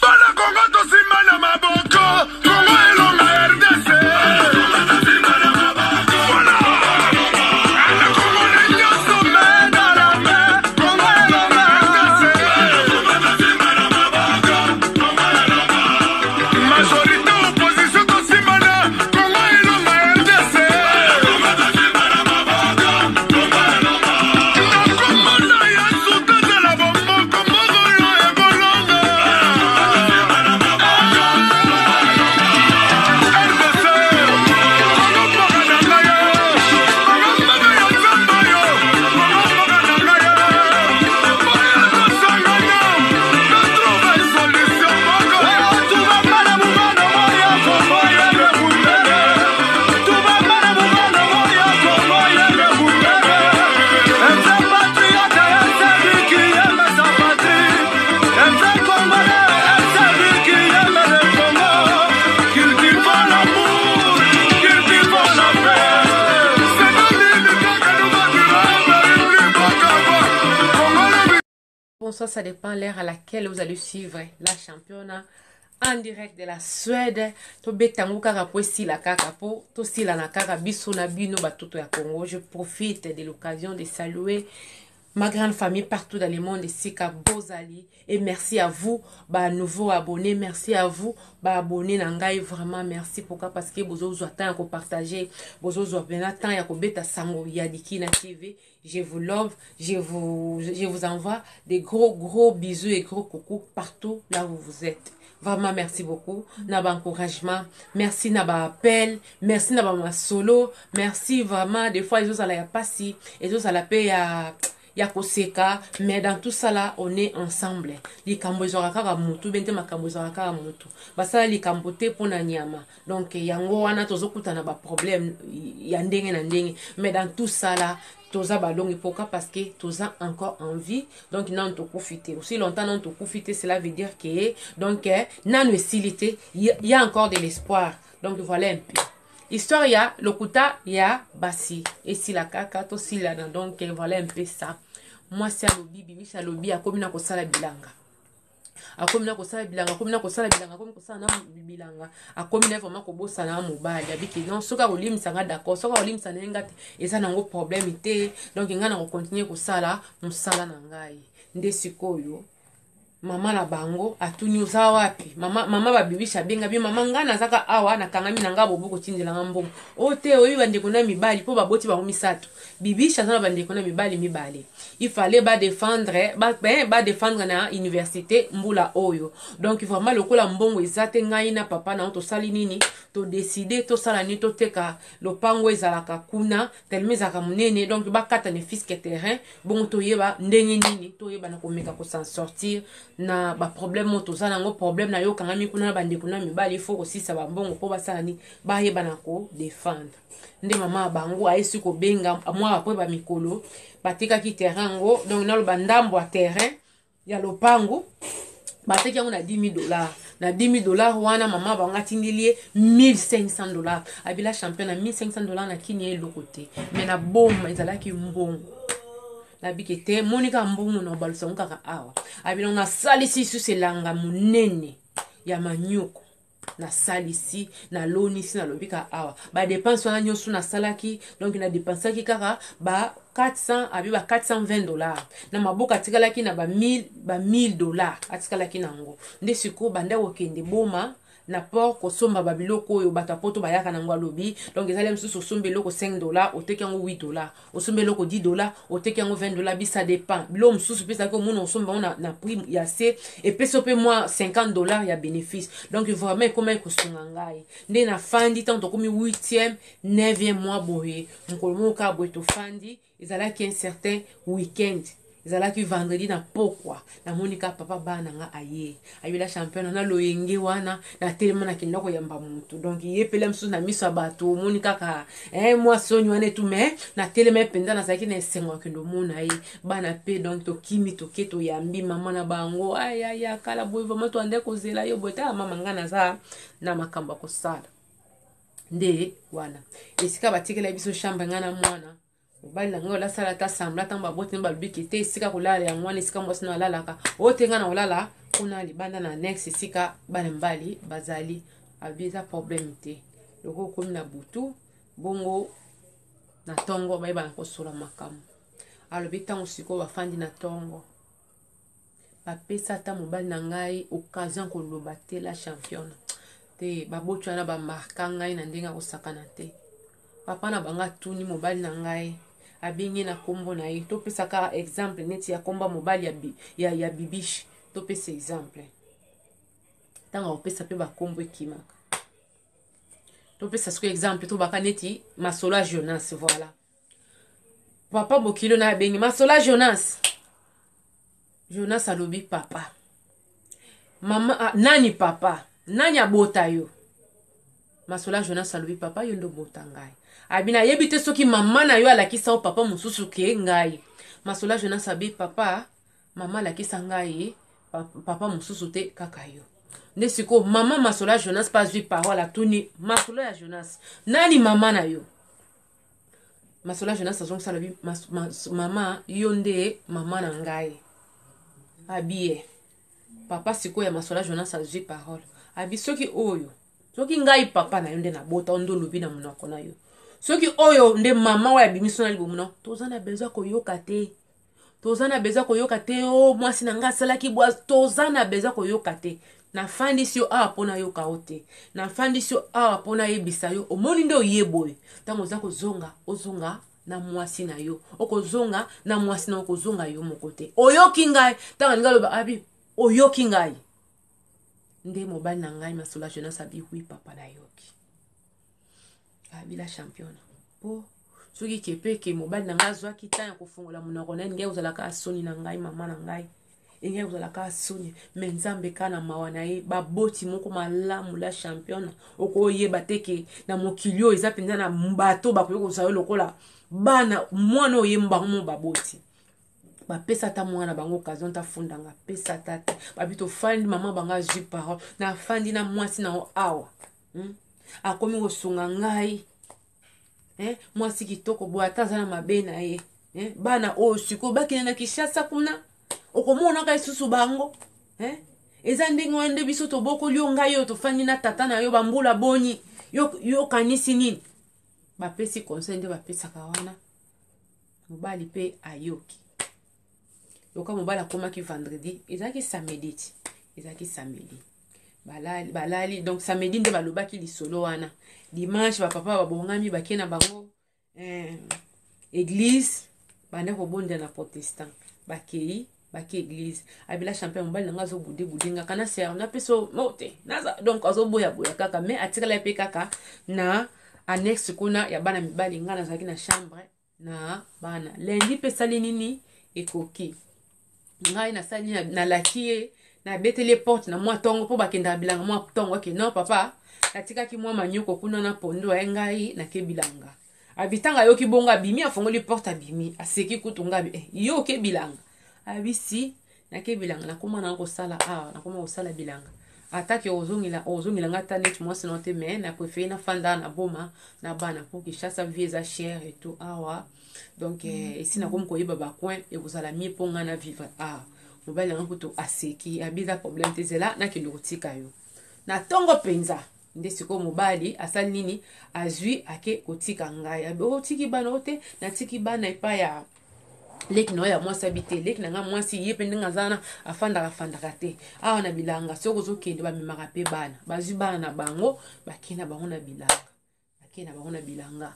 Bana Congo tosimba na maboko, Congo elonga RDC. Ça dépend l'heure à laquelle vous allez suivre la championne en direct de la Suède. To betango kaka po sila kaka po to sila na kaka biso na bino batoto ya Congo. Je profite de l'occasion de saluer ma grande famille partout dans le monde ici à Bozali, et merci à vous bah nouveaux abonnés, merci à vous bah abonnés nangai, vraiment merci. Pourquoi? Parce que vous avez temps à partager, vous avez temps à beta sango yadiki na TV. Je vous love, je vous envoie des gros bisous et gros coucou partout là où vous êtes. Vraiment merci beaucoup naba encouragement, merci naba appel, merci naba ma solo, merci vraiment. Des fois les autres à la passi, les autres à la paix Yakoseka, mais dans tout ça là, on est ensemble. Les Cambozoraka Ramutu, bente ma Cambozoraka Ramutu. Basa les Cambote pour Nanyama. Donc, yango wana tozokuta na ba problème, yandenge na ndenge. Mais dans tout ça là, toza balongi pourquoi? Parce que toza encore en vie. Donc, non to profiter. Aussi longtemps non to profiter, cela veut dire que donc nan usilité, il y a encore de l'espoir. Donc voilà un peu. Histoire ya lokuta ya basi et si la kaka to si la donc voilà un peu ça. Moi c'est alobi bibi alobi akomina ko sala bilanga. Akomina ko sala bilanga, akomina ko sala bilanga, akomina ko sala na bilanga. Akomina vraiment ko bossa na mobile abiki non soka olim sanga d'accord, soka olim sana ngati eza nango problème té. Donc ngana ko continuer ko sala musala na ngai. Nde sikoyo mama na bango atuni uza wapi mama babibisha benga bi mama ngana zaka awa na kangami na ngabo boko tindela ngambongo ote oyi bandeko na mibali po baboti ba misato bibisha zana bandeko na mibali il fallait ba défendre na université mbula oyo. Donc vraiment lokola mbongo ezate ngai na papa na to sali nini to décider to sala ni to teka lopango ezalaka kuna telmeza ka munene. Donc ba kata ne fisque terrain bon to yeba ndenge nini to yeba na komeka ko s'en sortir na ba problème moto za nango problème na yo kangami kuna bandeko na mibali il faut aussi ça ba mbongo po basala ni ba yeba na ko défendre. Nde mama bango aesi ko benga moi après ba mikolo batika ki terrain ngo. Donc na lo bandambo a terrain ya lopango bateki yango na $10,000. Na $10,000 wana mama banga tindilie $1,500. Abila champion na $1,500 na kini le côté. Mais na bomba ezalaki mbongo. Na bikete monika mbongo na balusa ngaka awa. Abila na salisi su selanga munene ya manyoko. Na salisi na loni si na lobika awa ba dépense wana nyosu na salaki. Donc na dépensaki kaka ba 400 abi ba $420 na maboka tikalaki na ba $1,000 atikalaki nango. Nde siko banda okende boma na port ko somba babiloko oyo batapoto bayaka nango alobi. Donc ezale msusu sombe loko $5 oteki yango $8 osombe loko $10 oteki yango $20 bi ça dépend bilo msusu pesa ko mona osomba na prix ya C et peso pe moi $50 ya bénéfice. Donc vraiment comment ko sunga ngai nde na fandi tant to komi 8e 9e mois boye nkolomo ka boeto fandi ezalaki un certain week-end. Ezalaki vendredi na pokwa na monika papa bana nga aye ayela champion na loyenge wana na telema na kinda ko yamba mutu. Donc yepela msu na miso bato monika ka moi sonyo ane tout mais na telema penda na saki na sengo kendo mona ye bana pe. Donc to kimi to keto yambi mama na bango aya kala boy vraiment to ande ko zela yo bota mama ngana za na makamba ko sala nde wana esika batikela biso shamba ngana mwana mobali na ngai olasala ta sambla ntango baboti na balobiki te esika kolala yango wana esika mwasi na alalaka otenga na olala kuna libanda na nex esika bana mibali bazali abi eza problème te loko okomi na butu bongo na tongo bayebana kosola makambo alobi ntango sikoyo bafandi na tongo bapesa ata mobali na ngai occasion koloba te la championne te baboti wana bamarka ngai na ndenge akosakana te papa na banga tuni mobali na ngai abengi na kombo na ye topesaka exemple neti ya komba mobali ya bibishi topesa exemple ntango akopesa mpe bakombo ekimaka topesa siko exemple tobaka neti Masola Jonas voilà papa bokilo na abengi Masola Jonas alobi papa mama nani papa nani abota yo Masola Jonas alobi papa yo ndo bota ngai abina yebi te soki mama na yo alakisa o papa mususu ke ngai Masola Jonas abi papa mama alakisa ngai papa mususu te kaka yo nde siko mama Masola Jonas pas zwi parole atuni Masola ya Jonas nani mama na yo Masola Jonas azongisa alobi mama yo nde mama na ngai abi papa siko ya Masola Jonas azwi parole abi soki oyo soki ngai papa na yo nde na bota ondo lobi na munoko na yo soki oyo nde mama wa bimiso na libomuno tozana besoin koyoka te tozana besoin koyoka te o mwasi na nga salaki bwa tozana besoin koyoka te na fandisi yo awa pona yoka ote na fandisi yo awa pona yebisa yo omoni nde oyeboye tango za kozonga ozonga na mwasi na yo okozonga na mwasi na okozonga yo moko te oyoki ngai tango ninga loba abi oyoki ngai nde mobali na ngai Masola Jonas abi wi papa na yoki abi la championne po soki kepeke mobali na ngai azwaki tanya kofungola munoko na ngai ozalaka asoni na ngai mama na ngai ngai ozalaka asoni me nzambe kana mawa na ye baboti moko malamu la championne okoyeba teke na mokili oyo eza penza na bato bakoki kozala lokola bana mwana oyemba mo baboti bapesa ta mwana bango occasion ta fundanga pesa ta babito fandi mama banga zwi parole na fandi na mwasi na awa akomi kosunga ngai mwasi kitoko boy atazana mabe na ye bana oyo siko bakina na Kishasa kuna okomona kai susu bango eza ndenge wande biso toboko lio ngai yo tofandi na tata na yo bambula boni yo kanisi nini bapesi conseil nde bapesaka wana mobali pe ayoki yoka mobali akomaki vendredi ezaki samedi balali donc samedi nde balobaki lisolo wana dimanche bapapa babongami bakie na bango église banda kobonda na protestant baki église abila champion mobali nanga zo budinga kana ser na peso mote naza donc azoboya kaka mais atikala pe kaka na annexe kuna ya bana mibali ngana zaki na chambre na bana lundi pe sali nini ekoki ngai na sali na lakie na betele porte na mwa tongo po bakenda bilanga mwa tongo ke non papa atikaki mwa manyoko kuna na pondo ya ngai na ke bilanga abitanga yoki bonga bimi afongoli porte abimi aseki kutunga yo ke bilanga abisi na ke bilanga na koma na kosala na koma kosala bilanga ataki ozongila ngata net mwasi no te mais na préféré na fanda na boma na bana pour que chasse vie za cher et tout awa donc ici na comme koyeba ba coin et vous allez mieux ponga na vivre mobali nga kuto aseki abiza problème te zela na kilotika yo na tongo penza nde siko mobali asali nini azwi ake kotika ngai abo tiki bana ote na tiki bana epa ya leki no ya mwasi abite leki na nga mwasi ye pe ndinga zana afandaka te awa na bilanga soko zokende bamemaka pe bana bazwi bana na bango bakena bango na bilanga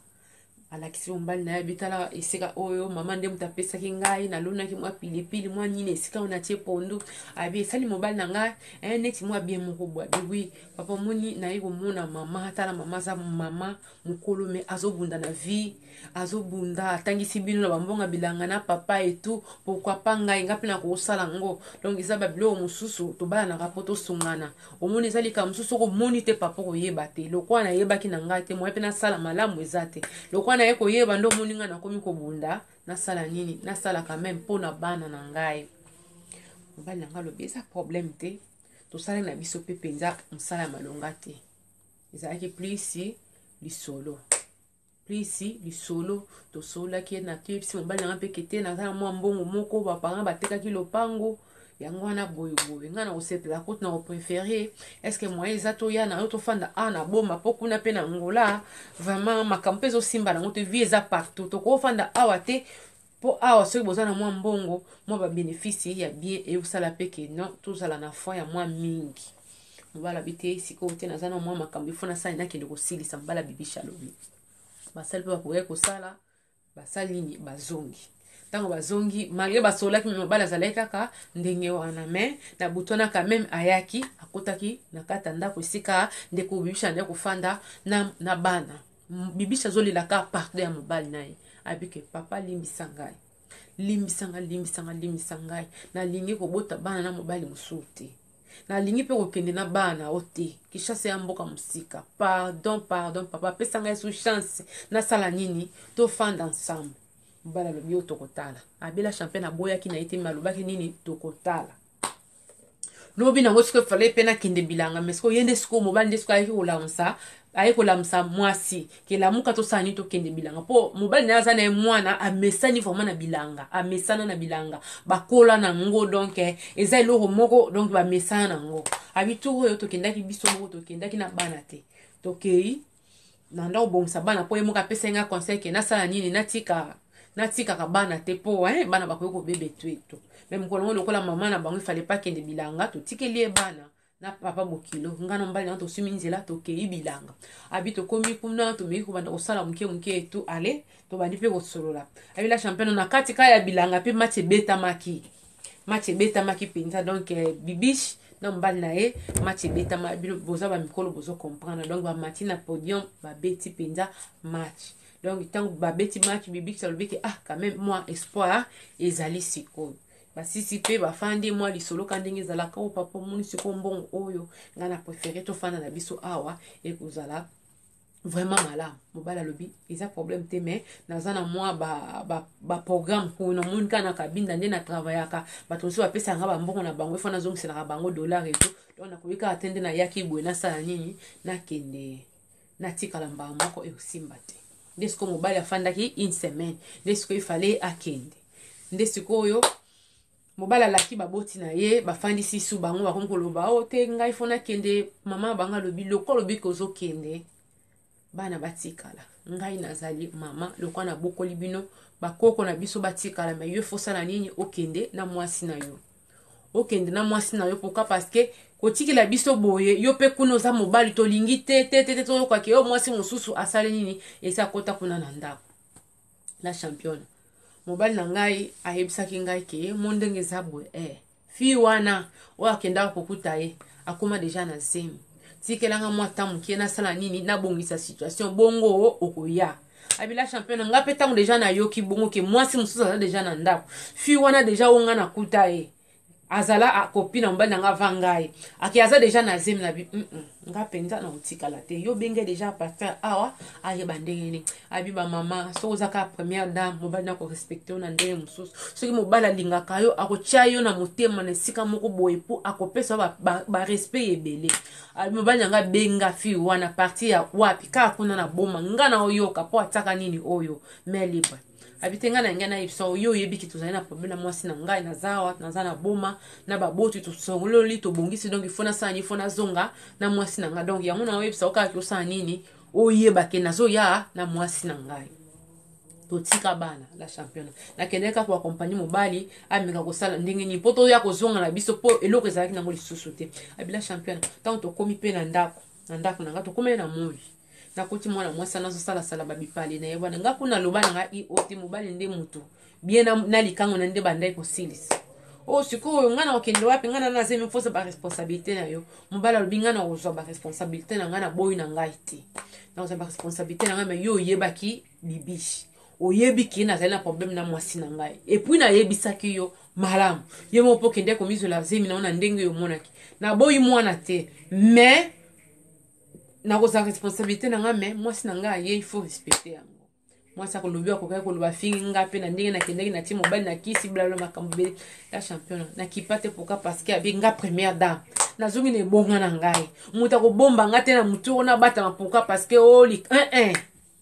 alakisi mobali na ye bitala esika oyo mama nde mutu apesaki ngai nalonaki mwa pilipili mwa nini esika ona tie pondu abi esali mobali na ngai neti mwa bien moko boye oui papa moni naye komona mama atala mama aza mama mokolo me azobunda na vie azobunda atangisi bino na bambonga bilanga na papa etu pourquoi pas ngai nga pena kosala ngo donc eza babilo mosusu tobala na rapo tosungana omoni eza lika mosusu komoni te papa koyeba te lokwa na yebaki na ngai te moye pe nasala malamu eza te lokwa na ye koyeba ndo moninga na komi kobunda nasala nini nasala quand même pona bana na ngai mobali na ngai lobi eza problème te tosala na biso pe penza mosala malonga te ezalaki plus lisolo plisi lisolo to sola ki na tips mobali na pe kete na za mwa mbongo moko ba parents batekaki lopango yango wana boyo boyo nga na osepela kote na préféré est-ce que moi ezato ya na to fanda na boma poku na pe na ngola vraiment makampe zo simba na ngote vie eza partout to ko fanda awa te po awa soki boza na mwa mbongo mwa ba bénéfice ya bien e usala peke non tozala na foi ya mwa mingi mobala bite siko te na zana mwa makambe fona sa ina kende kosilisa mbala bibisha lobi basali pe bakoya kosala basali nini bazongi tango bazongi malgré basolaki mobala azalaki kaka ndenge wana me na butona quand même ayaki akotaki na kata ndako esika ndeko bibisha nde kofanda na bana bibisha zolelaka partout ya mobali naye abike papa limbisa ngai limbisa ngai nalingi kobota bana na mobali mosusu te nalingi pe kokende na bana o te kishase ya mboka mosika pardon papa pesa ngai sous chance nasala nini tofanda ensemble mobali alobi oyo tokotala abela champion aboyaki na ye te malobaki nini tokotala lobi nango sikoyo fale pe nakende bilanga mais sikoyo ye nde sikoyo mobali nde sikoyo ayeki kolamisa mwasi kelamuka tosala nini tokende bilanga mpo mobali naye aza na ye mwana amesani vraiment na bilanga amesana na bilanga bakola nango donc eza eloko moko donc bamesana nango abi tour oyo tokendaki biso moko tokendaki na bana te tokei na ndako bongisa bana mpo ye moko apesa nga conseil ke nasala nini natikaka bana te mpo bana bakoki kobebe tweto meme kolongo lokola mama na bango ifale pa kende bilanga totikeli ye bana na papa bokilo ngana mbali na tosumi nzela tokei bilanga abi tokomi kuna tomeki kobanda kosala moke etu ale tobandi mpe kosolola abi la champion na kati ka ya bilanga mpe match ebetamaki mpenza donc bibish na mbali na ye match ebetama boza bamikolo bozo comprendre donc bamati na podium babeti mpenza match donc tango babeti match bibish alobiki quand même moi espoir ezali sikoyo basisi pe bafandi mwa lisolo ka ndenge ezalaka o papa moni siko mbongo oyo nga na préféré tofanda na biso awa ekozala vraiment malamu mobali alobi eza problème te mais naza na mwa programme kuna moni ka na kabinda nde na travaillaka bato mosusu bapesanga bambongo na bango efo nazongiselaka bango dollar eto donc nakoki kaka te nde nayaki boye nasala nini nakende natikala mbala moko ekosimba te nde sikoyo mobali afandaki une semaine nde sikoyo ifale akende nde sikoyo mobala laki baboti na ye bafandisi su bango bakomi koloba o te ngai fona kende mama banga lobi loko lobi kozokende bana batikala ngai nazali mama loko na bokoli bino bakoko na biso batikala me yo fosala nini okende na mwasi na yo pourquoi parce que kotikela biso boye yo pe kuna oza mobali tolingi te toyokwaki yo mwasi mosusu asale nini esa kota kuna na ndako la championne mobali na ngai ayebisaki ngai ke mo ndenge eza boye fi wana oyo akendaka kokuta ye akoma deja na zemi tikelanga mwa ntango mokie nasala nini nabongisa situation bongo okoya abila champion nga mpe ntango deja nayoki bongo ke mwasi mosusu aza deja na ndako fi wana deja onga nakuta ye azala akopina mobali na nga va ngai aki aza deja na zemi na bi nga penza na otikala te yo benge deja apartir awa ayeba ndenge nini abi bamama soki ozaka première dame mobali na korespecte yo na ndenge mosusu soki mobali alingaka yo akotia yo na motema na esika moko boye po akopesa barespect ebele abi mobali na nga benga fi wana parti ya wapi kaka kuna na boma nga na oyoka po ataka nini oyo mais libre abitenga na ngana ipsa oyo yebiki tozali na problème mwasi na ngai naza na boma na baboti tosongololi tobongisi donc ifona sani ifona zonga na mwasi na ngai donc yango na websa okaki osala nini oyebake nazoya na mwasi na ngai totika bana la championne nakendeka ko accompagner mobali ameka kosala ndenge nini poto ya kozonga na biso po eloko ezalaki nango lisusu te abila championne tant tokomi pe na ndako na nga tokomi na moi nakoti mwana mwasi nazosala babipale na ye bwana nga kuna loba na nga oti mobali nde mutu bien na likango na nde bandai kosilisa o sikoyo nga na okende wapi nga na zemi fosa ba responsabilité na yo mobali alobi nga na ozwa ba responsabilité na nga na boyi na ngai te na ozwa ba responsabilité na nga me yo oyebaki bibishi oyebi ki nazali na problème na mwasi na ngai et puis nayebisaki yo malamu ye mo po kende komisola zemi na ndenge yo monaki na boyi mwana te mais na koza responsabilité na nga mais mwasi na nga ye il faut respecter yango mwasi akolobi akokai koloba fingi nga pe na ndenge nakendeki na ti mobali na kisi blalo makambo bele la champion nakipa te pourquoi parce que abi nga première dame nazongi na ebonga na ngai moto akobomba nga te na mutu ona batama pourquoi parce que oli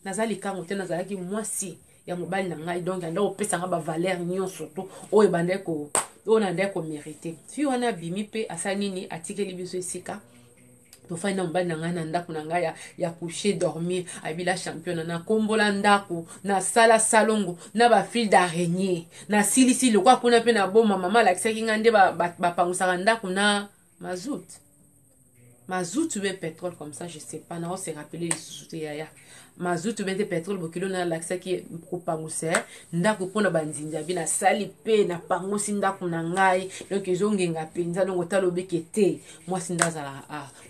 nazali kango te nazalaki mwasi ya mobali na ngai donc anda opesanga ba valeur nyonso to oyo bande ko oyo nande ko mériter fi wana bimi pe asa nini atikeli biso esika tofai na mobali na ngai na ndako na ngai ya coucher dormir abila champion na kombola ndako na sala salongo na ba fil d'araignée na silisi lokwa kuna pe na boma mama lakisaki ngande bapangusaka ndako na mazout ou bien pétrole comme ça je sais pas na on se rappeler les sous ya mazout ou bien pétrole bokilo na lakisaki kopanguse ndako pona banzinja bina sali pe na pangosi ndako na ngai donc ezongenga penza donc otalobi kete moi sindazala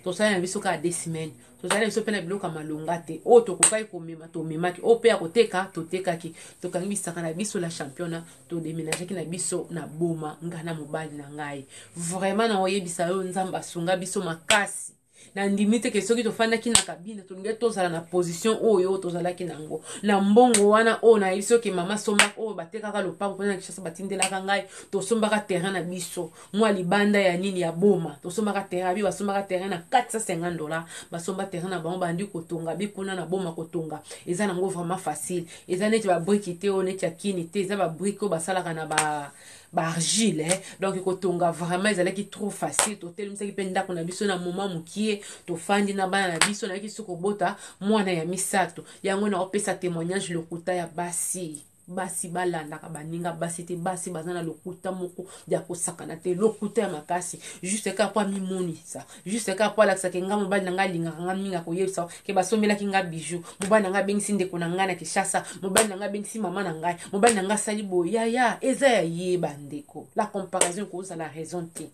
to sala na biso ka 2 semaines to sala biso pe na biloko malonga te o to kokai komema to memaki o pe akoteka to tekaki to kangi bisaka na biso la championnat to déménager ki na biso na boma ngana mobali na ngai vraiment na oyebisa yo nzamba sunga biso makasi na ndimite ke soki tofandaki na kabine tolingi tozala na position oyo tozalaki nango na mbongo wana o na yebi soki mama somba oyo batekaka lopango mpona na Kinshasa batindelaka ngai tosombaka terrain na biso mwa libanda ya nini ya boma tosombaka terrain abi basombaka terrain na $450 basomba terrain na bango bandi kotonga bikuna na boma kotonga eza nango vraiment facile eza neti babriki te oyo neti ya kini te eza babriki oyo basalaka na argile donc kotonga vraiment ezalaki trop facile totelemisaki mpe ndako na biso na moment mokie tofandi na bana na biso nayaki soki kobota mwana ya misato yango na opesa témoignage lokuta ya basi balandaka baninga basi te basi baza na lokuta moko ya kosakana te lokuta ya makasi juste ka po mimonisa juste ka po alakisaka nga mobali na nga alingaka nga mingi akoyebisa ke basombelaki nga bijou mobali na nga abengisi ndeko na ngai na Kinshasa mobali na nga abengisi mama na ngai mobali na nga asali boye yaya eza ya yeba ndeko la comparaison ekozala raison te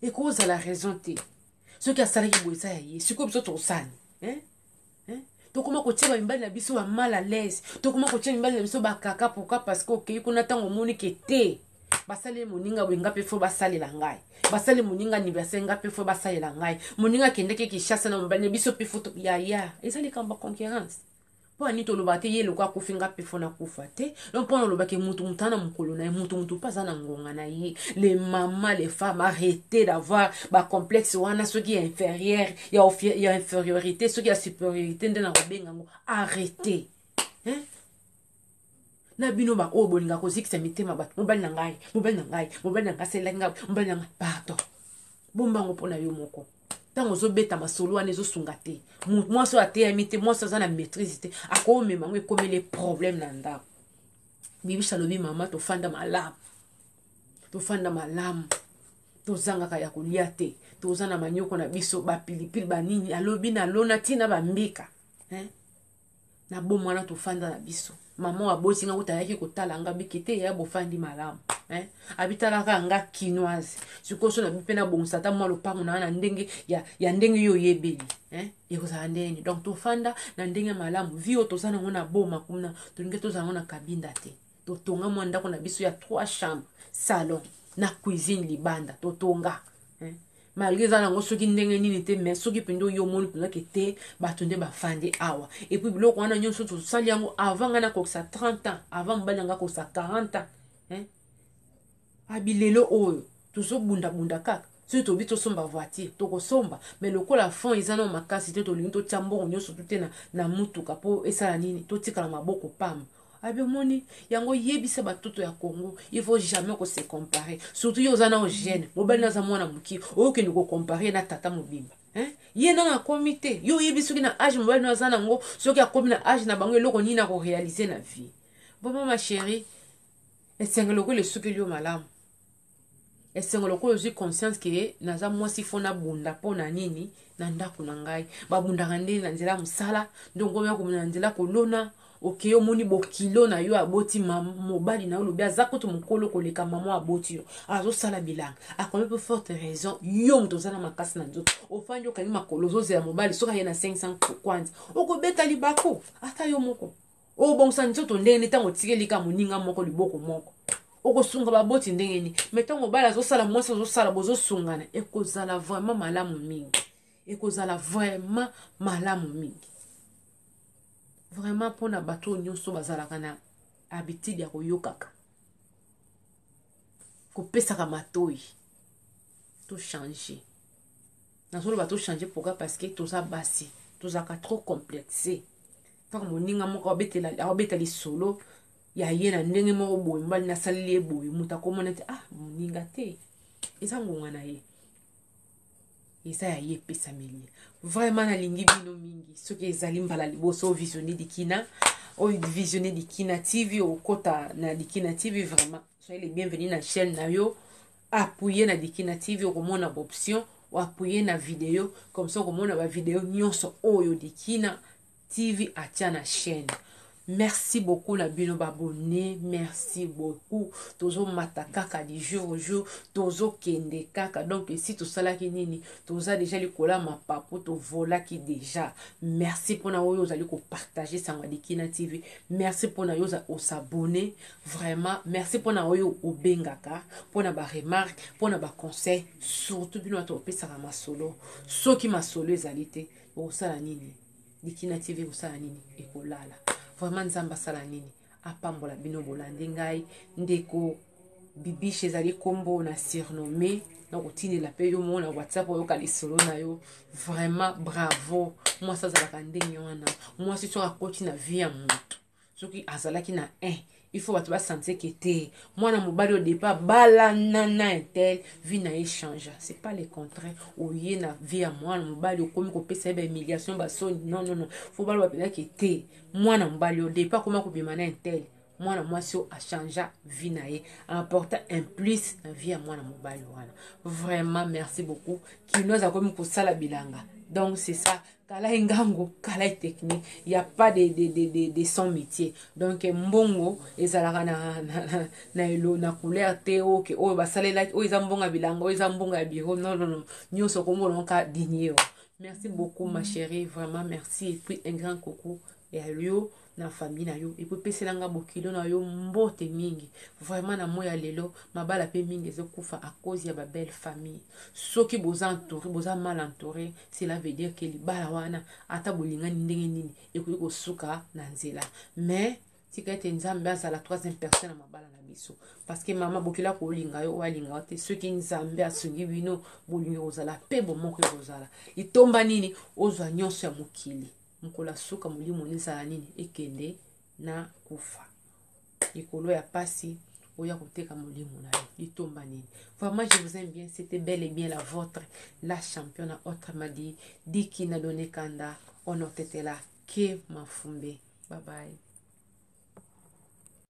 ekozala raison te soki asalaki boye eza ya ye sikoyo biso tosani tokoma kotia bamibali na biso ba mal à l'aise tokoma kotia mibali na biso bakaka pourquoi parce que okei kuna ntango omoni ke te basali moninga boye nga mpe fo basalela ngai basali moninga anniversaire nga mpe fo basalela ngai moninga akendeki Kinshasa na mobali na biso mpe fo yaya eza likambo concurrence po ani tolobaka te ye loko akufi nga mpe fo nakufa te donc mpona olobaki mutu na mokolo na ye mutu mpe aza na ngonga na ye les mamans les femmes arrêtez d'avoir bacomplexe wana soki ya inférieur ya infériorité soki ya supériorité nde na kobenga ngo arrêtez na bino ba oyo bolinga kozikisa mitema bato mobali na ngai aselaki ngai mobali na ngai pardon bombango mpona yo moko ntango ozobeta masolo wana ezosunga te mwasi oyo ateyami te mwasi aza na maîtrise te akomema ngo ekomeli problème na ndako bibisa lobi mama tofanda malamu tozangaka ya kolia te toza na manyoko na biso bapilipili banini alobi na lona ntina bambika na bomwana tofanda na biso mama aboti nga kutayaki kotala nga bikete ya bofandi malamu abitalaka nga kinoise sikoso na bipe na bongisa ta mwa lopango na ndenge ya ndenge yo yebeli ekozala ndenge donc tofanda na ndenge malamu vi oyo toza nango na boma kuna tolingi tozala na kabinda te totonga mwa ndako na biso ya 3 chambres salon na cuisine libanda totonga malgré ça nango soki ndenge nini te mais soki pendo yo moni penda ke te bato nde bafandi awa et puis biloko wana nyonso tosali yango avant nga nakokisa 30 ans avant mobali nga kokisa 40 ans abilelo oyo tozobunda kaka soki tobi tosomba voiture tokosomba mais lokola fond eza na makasi te tolingi totia mbongo nyonso te na mutuka po esala nini totikala maboko pamba abemoni yango yebisa batoto ya Congo il faut jamais ko se comparer surtout yo zana o jeune mobali na za mwana muki okende ko comparer na tata mobimba ye na comité yo yebisu na âge mobali na za nango soki akomi na âge na bango eloko nini na ko réaliser na vie bon ma chérie esengelo ko le sukeli malamu esengelo ko yo conscience ke naza mwasi fona bunda pona nini na ndako na ngai babundaka ndeni na nzela musala ndongo ya komona nzela kolona oke omoni bokilo na yo aboti mobali na yo lobi aza kutu mokolo koleka mama aboti yo azosala bilanga akomi pe forte raison yo moto oza na makasi na nzoto ofandi okangi makolo ozozela mobali soki aye na 500 kwanza okobeta libako ata yo moko obongisa nzoto ndenge ntango otikelika moninga moko liboko moko okosunga baboti ndenge ni mais ntango mobali azosala mwasi azosala bozosungana ekozala vraiment malamu mingi vraiment pona bato nyonso bazalaka na habitude ya koyokaka kopesaka matoi to changer nazolo bato changer pourquoi parce que toza basi tozaka trop complexé tant moninga moko abetela lisolo ya ye na ndenge moko boye mbali nasaleli ye boye moto akomona te moninga te eza ngonga na ye eza ya ye epesameli ye vraiment nalingi bino mingi soki ezali mbala liboso ovisione dikina visionner Dikina TV okota na Dikina TV vraiment soyez les bienvenus na chaîne na yo appuyer na Dikina TV okomona option ou appuyer na vidéo comme ça okomona ba vidéo nyonso oyo Dikina TV atia na chaîne. Merci beaucoup na bino babonné, merci beaucoup. Tozo matakaka du jour au jour, tozo kende kaka. Donc si tout ça là qui nini, toza déjà li kola ma papo to vola qui déjà. Merci pour na oyo zali ko partager ça ngwa Dikina TV. Merci pour na yo za s'abonner, vraiment. Merci pour na oyo obengaka, pour na ba remarque, pour na ba conseil, surtout bino to pesa ma solo. So ki ma solo ezalité, o sala nini? Dikina TV o sala nini? Ekolala. Vraiment nzamba sala nini apambola bino bolande ngai ndeko bibiche ezali kombo na surnommé na kotinela pe yo mona WhatsApp oyo ka lisolo na yo vraiment bravo moi ça zalaka ndenge wana moi si tu akoti na vie ya moto soki azalaki na il faut bato basentir que te mwana mobali au départ balanana intel vie na échange c'est pas le contraire oye na vie ya mwana mobali okomi kopesa ba humiliation basoni non faut baloba pena que te mwana mobali au départ koma kobima na intel mwana mwasi a changé vie na ye apporter un plus na vie ya mwana mobali wana vraiment merci beaucoup qui nous a komi kosala bilanga donc c'est ça kala ngango kala technique il y a pas de son métier donc mbongo ezalaka na elo na couleur te oke o basalela o ezambonga bilanga o ezambonga biro non nyoso komona ka dinio. Merci beaucoup ma chérie, vraiment merci et puis un grand coucou et à lui na famille na yo et puis peselanga bokilo na yo mbote mingi vraiment na moya lelo mabala pe mingi ezokufa à cause ya ba belle famille soki boza entouré boza mal entouré cela veut dire que libala wana ata bolingani ndenge nini ekoki kosuka na nzela mais tika ete nzambe azala troisième personne na mabala na biso parce que mama bokila kolinga yo walinga te soki nzambe asungi bino bolingi kozala pe bomoko kozala itomba nini ozwa nyonso ya mokili mkola suka mulimo nizala nini ekende na kufa ikolo ya pasi oya koteka mulimo na litomba nini. Vraiment je vous aime bien, c'était bel et bien la vôtre la championne autre m'a dit Dikina Donné Kanda on était là ke mafumbe bye bye.